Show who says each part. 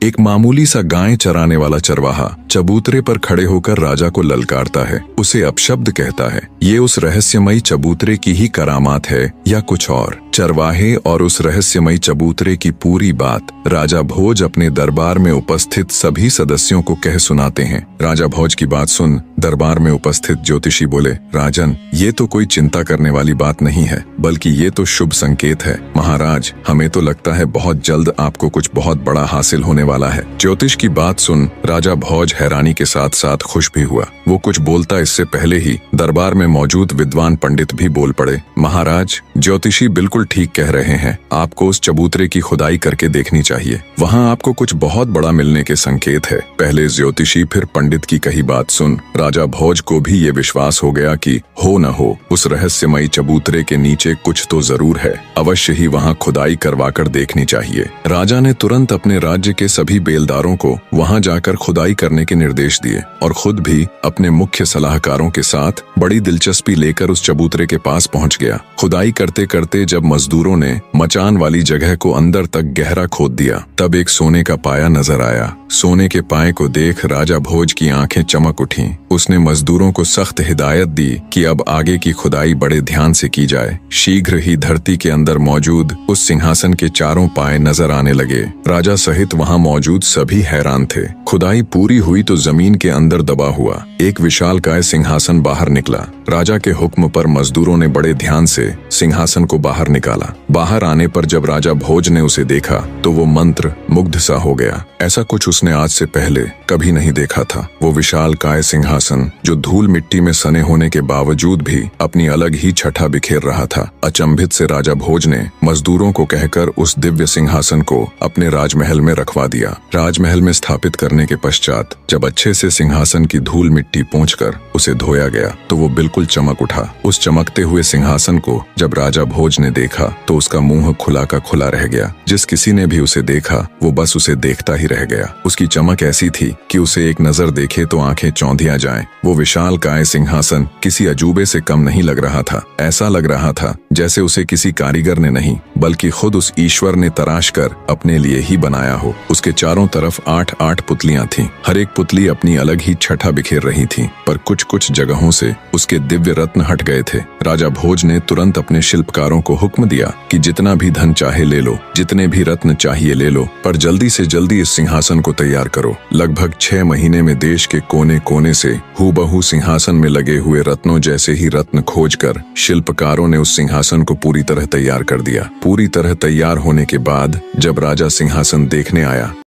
Speaker 1: एक मामूली सा गाय चराने वाला चरवाहा चबूतरे पर खड़े होकर राजा को ललकारता है, उसे अपशब्द कहता है। ये उस रहस्यमयी चबूतरे की ही करामात है या कुछ और? चरवाहे और उस रहस्यमयी चबूतरे की पूरी बात राजा भोज अपने दरबार में उपस्थित सभी सदस्यों को कह सुनाते हैं। राजा भोज की बात सुन दरबार में उपस्थित ज्योतिषी बोले, राजन, ये तो कोई चिंता करने वाली बात नहीं है, बल्कि ये तो शुभ संकेत है। महाराज, हमें तो लगता है बहुत जल्द आपको कुछ बहुत बड़ा हासिल होने वाला है। ज्योतिष की बात सुन राजा भोज हैरानी के साथ साथ खुश भी हुआ। वो कुछ बोलता इससे पहले ही दरबार में मौजूद विद्वान पंडित भी बोल पड़े, महाराज, ज्योतिषी बिल्कुल ठीक कह रहे हैं। आपको उस चबूतरे की खुदाई करके देखनी चाहिए, वहाँ आपको कुछ बहुत बड़ा मिलने के संकेत है। पहले ज्योतिषी फिर पंडित की कही बात सुन राजा भोज को भी ये विश्वास हो गया कि हो न हो उस रहस्यमयी चबूतरे के नीचे कुछ तो जरूर है, अवश्य ही वहाँ खुदाई करवाकर देखनी चाहिए। राजा ने तुरंत अपने राज्य के सभी बेलदारों को वहाँ जाकर खुदाई करने के निर्देश दिए और खुद भी अपने मुख्य सलाहकारों के साथ बड़ी दिलचस्पी लेकर उस चबूतरे के पास पहुँच गया। खुदाई करते करते जब मजदूरों ने मचान वाली जगह को अंदर तक गहरा खोद दिया, तब एक सोने का पाया नजर आया। सोने के पाए को देख राजा भोज की आंखें चमक उठीं। उसने मजदूरों को सख्त हिदायत दी कि अब आगे की खुदाई बड़े ध्यान से की जाए। शीघ्र ही धरती के अंदर मौजूद उस सिंहासन के चारों पाए नजर आने लगे। राजा सहित वहां मौजूद सभी हैरान थे। खुदाई पूरी हुई तो जमीन के अंदर दबा हुआ एक विशालकाय सिंहासन बाहर निकला। राजा के हुक्म पर मजदूरों ने बड़े ध्यान से सिंहासन को बाहर निकाला। बाहर आने पर जब राजा भोज ने उसे देखा तो वो मंत्र मुग्ध सा हो गया। ऐसा कुछ उसने आज से पहले कभी नहीं देखा था। वो विशालकाय सिंहासन जो धूल मिट्टी में सने होने के बावजूद भी अपनी अलग ही छठा बिखेर रहा था। अचंभित से राजा भोज ने मजदूरों को कहकर उस दिव्य सिंहासन को अपने राजमहल में रखवा दिया। राजमहल में स्थापित करने के पश्चात जब अच्छे से सिंहासन की धूल मिट्टी पोंछकर उसे धोया गया तो वो बिल्कुल चमक उठा। उस चमकते हुए सिंहासन को जब राजा भोज ने देखा तो उसका मुंह खुला का खुला रह गया। जिस किसी ने भी उसे देखा वो बस उसे देखता ही रह गया। उसकी चमक ऐसी थी कि उसे एक नजर देखे तो आंखें चौंधिया जाएं। वो विशालकाय सिंहासन किसी अजूबे से कम नहीं लग रहा था। ऐसा लग रहा था जैसे उसे किसी कारीगर ने नहीं बल्कि खुद उस ईश्वर ने तराश कर अपने लिए ही बनाया हो। उसके चारों तरफ 8-8 पुतलियां थीं। हर एक पुतली अपनी अलग ही छठा बिखेर रही थी, पर कुछ जगहों से उसके दिव्य रत्न हट गए थे। राजा भोज ने तुरंत अपने शिल्पकारों को हुक्म दिया कि जितना भी धन चाहे ले लो, जितने भी रत्न चाहिए ले लो, पर जल्दी से जल्दी इस सिंहासन को तैयार करो। लगभग 6 महीने में देश के कोने कोने से हूबहू सिंहासन में लगे हुए रत्नों जैसे ही रत्न खोजकर शिल्पकारों ने उस सिंहासन को पूरी तरह तैयार कर दिया। पूरी तरह तैयार होने के बाद जब राजा सिंहासन देखने आया